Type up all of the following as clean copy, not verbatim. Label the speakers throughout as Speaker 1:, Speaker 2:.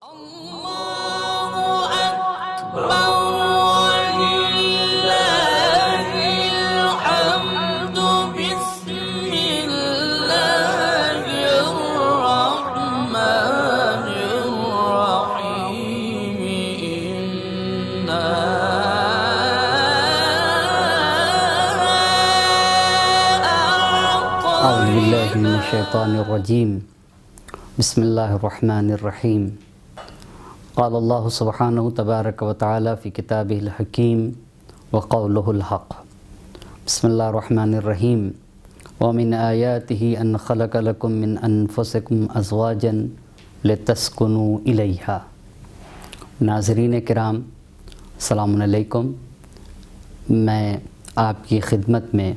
Speaker 1: الله أكبر ولله الحمد بسم الله الرحمن الرحيم إنا
Speaker 2: أعوذ بالله من الشيطان الرجيم بسم الله الرحمن الرحيم قال الله سبحانه تبارك وتعالى في كتابه الحكيم وقوله الحق بسم الله الرحمن الرحيم ومن آياته أن خلق لكم من أنفسكم أزواجا لتسكنوا إليها. ناظرین کرام السلام علیکم. میں آپ کی خدمت میں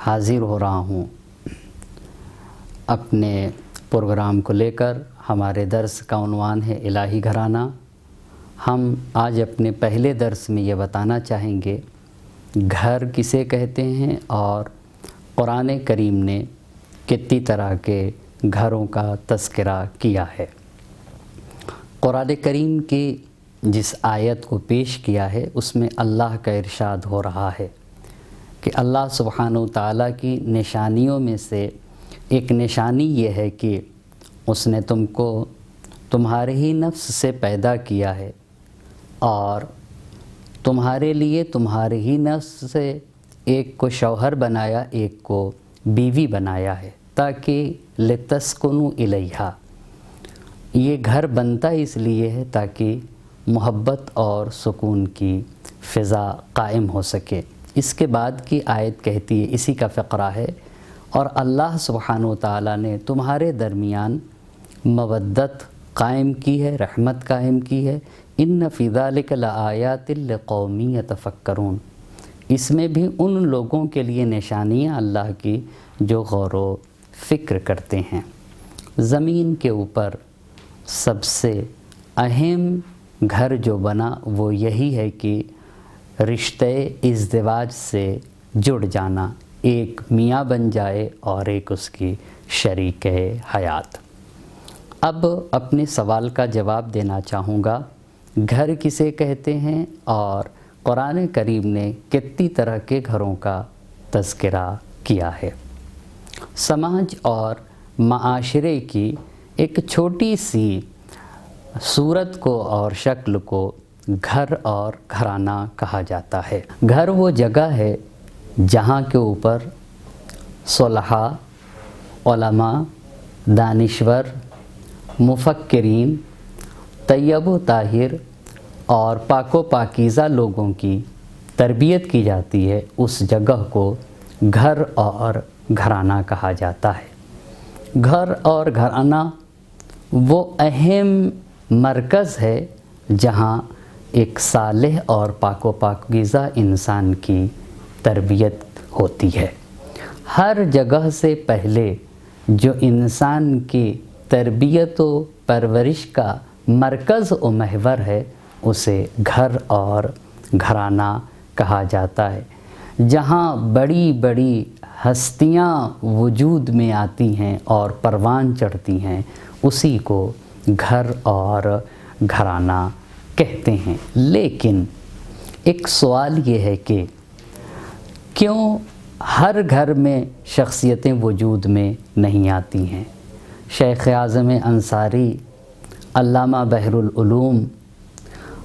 Speaker 2: حاضر ہو رہا ہوں اپنے پروگرام کو لے کر. ہمارے درس کا عنوان ہے الہی گھرانہ. ہم آج اپنے پہلے درس میں یہ بتانا چاہیں گے گھر کسے کہتے ہیں اور قرآن کریم نے کتنی طرح کے گھروں کا تذکرہ کیا ہے. قرآن کریم کی جس آیت کو پیش کیا ہے اس میں اللہ کا ارشاد ہو رہا ہے کہ اللہ سبحانہ و تعالیٰ کی نشانیوں میں سے ایک نشانی یہ ہے کہ اس نے تم کو تمہارے ہی نفس سے پیدا کیا ہے اور تمہارے لیے تمہارے ہی نفس سے ایک کو شوہر بنایا، ایک کو بیوی بنایا ہے تاکہ لتسکنوا الیہا. یہ گھر بنتا اس لیے ہے تاکہ محبت اور سکون کی فضا قائم ہو سکے. اس کے بعد کی آیت کہتی ہے، اسی کا فقرہ ہے، اور اللہ سبحانہ و تعالیٰ نے تمہارے درمیان مودت قائم کی ہے، رحمت قائم کی ہے. ان فی ذلک لآیات لقوم یتفکرون. اس میں بھی ان لوگوں کے لیے نشانیاں اللہ کی جو غور و فکر کرتے ہیں. زمین کے اوپر سب سے اہم گھر جو بنا وہ یہی ہے کہ رشتہ ازدواج سے جڑ جانا، ایک میاں بن جائے اور ایک اس کی شریک حیات. اب اپنے سوال کا جواب دینا چاہوں گا، گھر کسے کہتے ہیں اور قرآن کریم نے کتنی طرح کے گھروں کا تذکرہ کیا ہے. سماج اور معاشرے کی ایک چھوٹی سی صورت کو اور شکل کو گھر اور گھرانہ کہا جاتا ہے. گھر وہ جگہ ہے جہاں کے اوپر صلحاء، علماء، دانشور، مفکرین، طیب و طاہر اور پاک و پاکیزہ لوگوں کی تربیت کی جاتی ہے. اس جگہ کو گھر اور گھرانہ کہا جاتا ہے. گھر اور گھرانہ وہ اہم مرکز ہے جہاں ایک صالح اور پاک و پاکیزہ انسان کی تربیت ہوتی ہے. ہر جگہ سے پہلے جو انسان کی تربیت و پرورش کا مرکز و محور ہے اسے گھر اور گھرانہ کہا جاتا ہے. جہاں بڑی بڑی ہستیاں وجود میں آتی ہیں اور پروان چڑھتی ہیں اسی کو گھر اور گھرانہ کہتے ہیں. لیکن ایک سوال یہ ہے کہ کیوں ہر گھر میں شخصیتیں وجود میں نہیں آتی ہیں؟ شیخ اعظم انصاری، علامہ بحر العلوم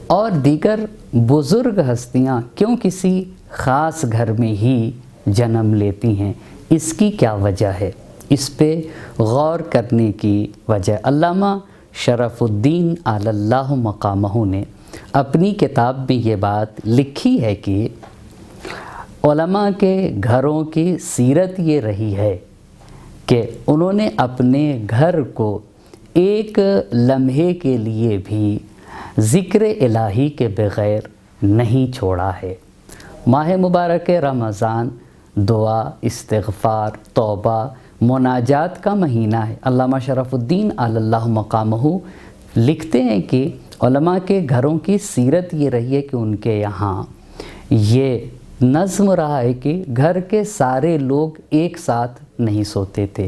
Speaker 2: اور دیگر بزرگ ہستیاں کیوں کسی خاص گھر میں ہی جنم لیتی ہیں؟ اس کی کیا وجہ ہے؟ اس پہ غور کرنے کی وجہ علامہ شرف الدین اعلی اللہ مقامہ نے اپنی کتاب میں یہ بات لکھی ہے کہ علماء کے گھروں کی سیرت یہ رہی ہے کہ انہوں نے اپنے گھر کو ایک لمحے کے لیے بھی ذکر الہی کے بغیر نہیں چھوڑا ہے. ماہ مبارک رمضان دعا، استغفار، توبہ، مناجات کا مہینہ ہے. علامہ شرف الدین اعلی اللہ مقامہ لکھتے ہیں کہ علماء کے گھروں کی سیرت یہ رہی ہے کہ ان کے یہاں یہ نظم رہا ہے کہ گھر کے سارے لوگ ایک ساتھ نہیں سوتے تھے.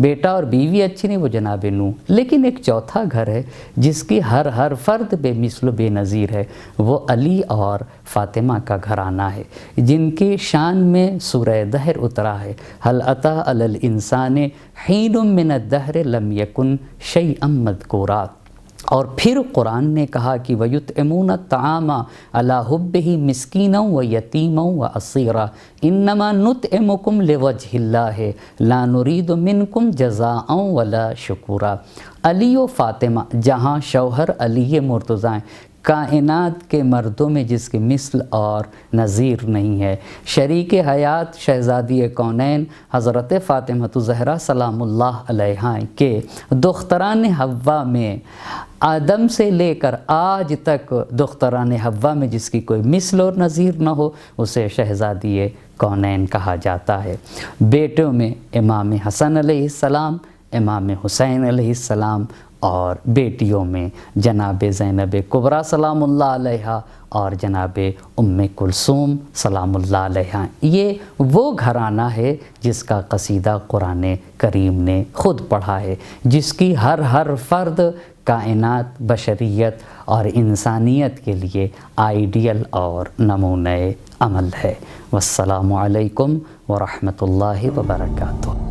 Speaker 2: بیٹا اور بیوی اچھی نہیں وہ جناب نوح، لیکن ایک چوتھا گھر ہے جس کی ہر فرد بے مثل و بے نظیر ہے، وہ علی اور فاطمہ کا گھرانہ ہے، جن کی شان میں سورہ دہر اترا ہے، هل اتى علی الانسان حین من الدہر لم یکن شیئا مذکورا۔ اور پھر قرآن نے کہا کہ وَيُطْعِمُونَ الطَّعَامَ عَلَىٰ حُبِّهِ مِسْكِينًا وَيَتِيمًا وَأَسِيرًا إِنَّمَا نُطْعِمُكُمْ لِوَجْهِ اللَّهِ لَا نُرِيدُ مِنْكُمْ جَزَاءً وَلَا شُكُورًا۔ علی و فاطمہ جہاں شوہر علی مرتضیٰ ہیں، کائنات کے مردوں میں جس کی مثل اور نظیر نہیں ہے، شریک حیات شہزادی کونین حضرت فاطمہ زہرا سلام اللہ علیہا کے دختران حوا میں آدم سے لے کر آج تک دختران حوا میں جس کی کوئی مثل اور نظیر نہ ہو، اسے شہزادی کونین کہا جاتا ہے۔ بیٹوں میں امام حسن علیہ السلام، امام حسین علیہ السلام، اور بیٹیوں میں جناب زینب کبریٰ سلام اللہ علیہا اور جناب ام کلثوم سلام اللہ علیہا۔ یہ وہ گھرانہ ہے جس کا قصیدہ قرآن کریم نے خود پڑھا ہے، جس کی ہر فرد کائنات، بشریت اور انسانیت کے لیے آئیڈیل اور نمونۂ عمل ہے۔ والسلام علیکم ورحمۃ اللہ وبرکاتہ۔